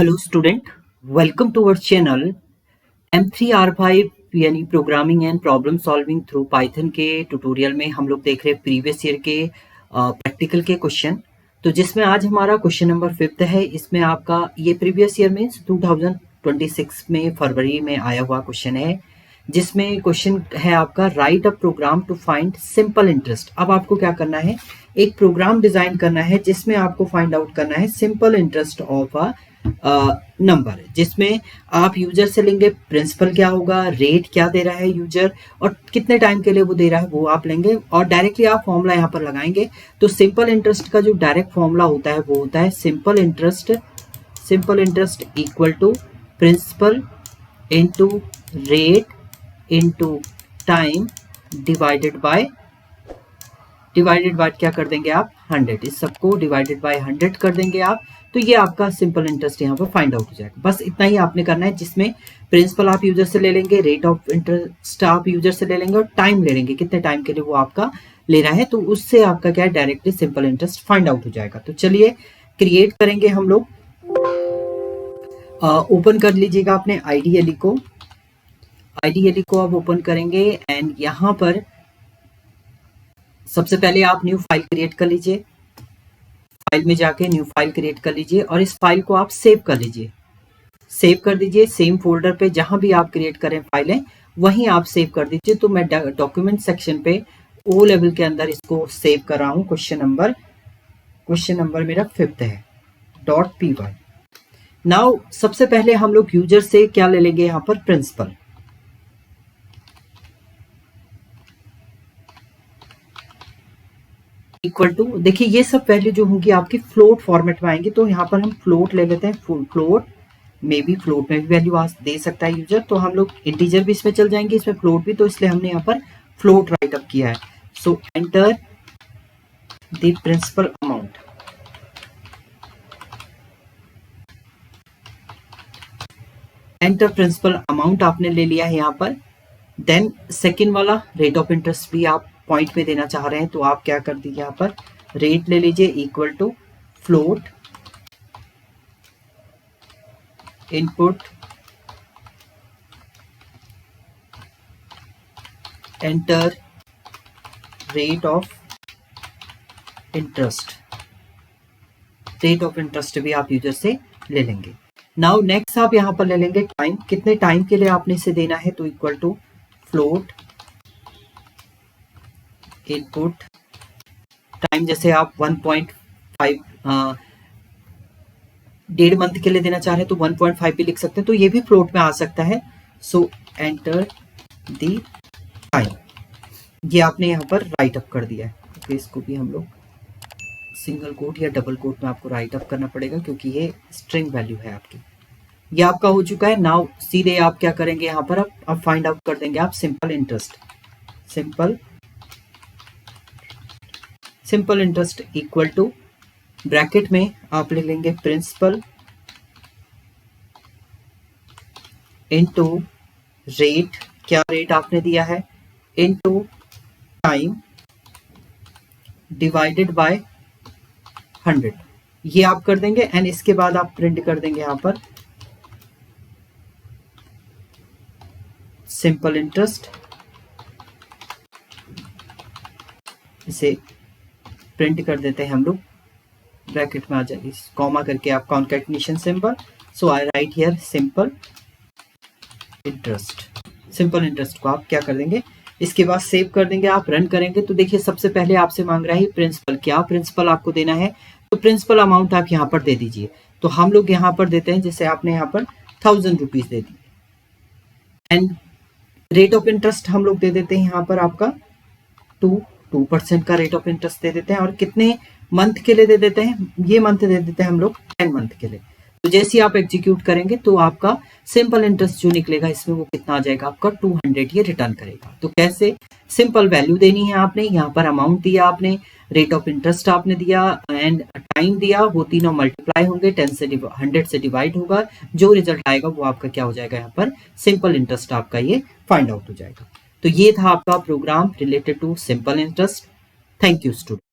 Hello student, welcome to our channel M3R5 यानी programming and problem solving through Python के tutorial में हम लोग देख रहे हैं प्रीवियस ईयर के प्रैक्टिकल के क्वेश्चन। तो जिसमें आज हमारा क्वेश्चन नंबर 5 है। इसमें आपका ये प्रीवियस ईयर में 2026 में फरवरी में आया हुआ क्वेश्चन है, जिसमें क्वेश्चन है आपका write a program to find simple interest. अब आपको क्या करना है, एक प्रोग्राम डिजाइन करना है जिसमें आपको फाइंड आउट करना है simple interest of a number, जिसमें आप यूजर से लेंगे प्रिंसिपल क्या होगा, रेट क्या दे रहा है यूजर और कितने टाइम के लिए वो दे रहा है वो आप लेंगे और डायरेक्टली आप फॉर्मूला यहाँ पर लगाएंगे। तो सिंपल इंटरेस्ट का जो डायरेक्ट फॉर्मूला होता है वो होता है simple interest equal to principal into rate into time divided by क्या कर देंगे आप 100। इस सबको डिवाइडेड बाय 100 कर देंगे आप। तो ये आपका सिंपल इंटरेस्ट यहाँ पर फाइंड आउट हो जाएगा। बस इतना ही आपने करना है, जिसमें प्रिंसिपल आप यूजर से ले लेंगे, रेट ऑफ इंटरेस्ट आप यूजर से ले लेंगे और टाइम ले लेंगे, कितने टाइम के लिए वो आपका ले रहा है। तो उससे आपका क्या है, directly simple interest find out हो जाएगा। तो चलिए क्रिएट करेंगे हम लोग। ओपन कर लीजिएगा अपने आईडीएलई को आप ओपन करेंगे एंड यहाँ पर सबसे पहले आप न्यू फाइल क्रिएट कर लीजिए। फाइल में जाके न्यू फाइल क्रिएट कर लीजिए और इस फाइल को आप सेव कर लीजिए, सेव कर दीजिए सेम फोल्डर पे जहां भी आप क्रिएट करें फाइलें वहीं आप सेव कर दीजिए। तो मैं डॉक्यूमेंट सेक्शन पे ओ लेवल के अंदर इसको सेव कर रहा हूं। क्वेश्चन नंबर मेरा 5 है .py। नाउ सबसे पहले हम लोग यूजर से क्या ले लेंगे, यहाँ पर प्रिंसिपल इक्वल टू, देखिए ये सब वैल्यू जो होंगी आपकी फ्लोट फॉर्मेट में आएंगी। तो यहाँ पर हम फ्लोट ले लेते हैं, फ्लोट में भी वैल्यू दे सकता है यूजर। तो हम लोग इंटीजर भी इसमें चल जाएंगे, इसमें फ्लोट भी, तो इसलिए हमने यहाँ पर फ्लोट राइट अप किया है। So enter the principal amount, आपने ले लिया है यहाँ पर। देन सेकेंड वाला रेट ऑफ इंटरेस्ट भी आप पॉइंट पे देना चाह रहे हैं, तो आप क्या कर दीजिए, यहाँ पर रेट ले लीजिए equal to float input enter rate of interest भी आप यूजर से ले लेंगे। नाउ नेक्स्ट आप यहाँ पर ले लेंगे टाइम, कितने टाइम के लिए आपने इसे देना है, तो equal to float input time, जैसे आप 1.5 1.5 मंथ के लिए देना चाह रहे हैं तो 1.5 भी लिख सकते हैं, तो ये भी फ्लोट में आ सकता है। सो एंटर दी टाइम, ये आपने यहाँ पर राइट अप कर दिया है। तो इसको भी हम लोग सिंगल कोट या डबल कोट में आपको राइट अप करना पड़ेगा क्योंकि ये स्ट्रिंग वैल्यू है आपकी। ये आपका हो चुका है। नाउ सीधे आप क्या करेंगे, यहाँ पर अब फाइंड आउट कर देंगे आप simple interest equal to bracket में आप ले लेंगे प्रिंसिपल इनटू रेट, क्या रेट आपने दिया है, इनटू टाइम डिवाइडेड बाय 100, ये आप कर देंगे। एंड इसके बाद आप प्रिंट कर देंगे यहाँ पर सिंपल इंटरेस्ट, इसे प्रिंट कर देते हैं हम लोग, ब्रैकेट में आ जाएगी कॉमा करके आप concatenation symbol. So I right here simple interest को आप क्या कर देंगे, इसके बाद सेव कर देंगे, आप रन करेंगे। तो देखिए सबसे पहले आपसे मांग रहा है प्रिंसिपल, क्या प्रिंसिपल आपको देना है, तो प्रिंसिपल अमाउंट आप यहाँ पर दे दीजिए। तो हम लोग यहाँ पर देते हैं, जैसे आपने यहाँ पर 1000 rupees they the. And rate of interest हम लोग दे देते हैं यहाँ पर आपका 2% का रेट ऑफ इंटरेस्ट दे देते हैं। और कितने मंथ के लिए दे देते हैं, ये मंथ दे देते हैं हम लोग 10 मंथ के लिए। तो जैसे ही आप एग्जीक्यूट करेंगे तो आपका सिंपल इंटरेस्ट जो निकलेगा इसमें वो कितना आ जाएगा, आपका 200 ये रिटर्न करेगा। तो कैसे, सिंपल वैल्यू देनी है आपने, यहाँ पर अमाउंट दिया आपने, रेट ऑफ इंटरेस्ट आपने दिया एंड टाइम दिया, वो तीनों मल्टीप्लाई होंगे, 100 से डिवाइड होगा, जो रिजल्ट आएगा वो आपका क्या हो जाएगा, यहाँ पर सिंपल इंटरेस्ट आपका ये फाइंड आउट हो जाएगा। तो ये था आपका program related to simple interest. Thank you student.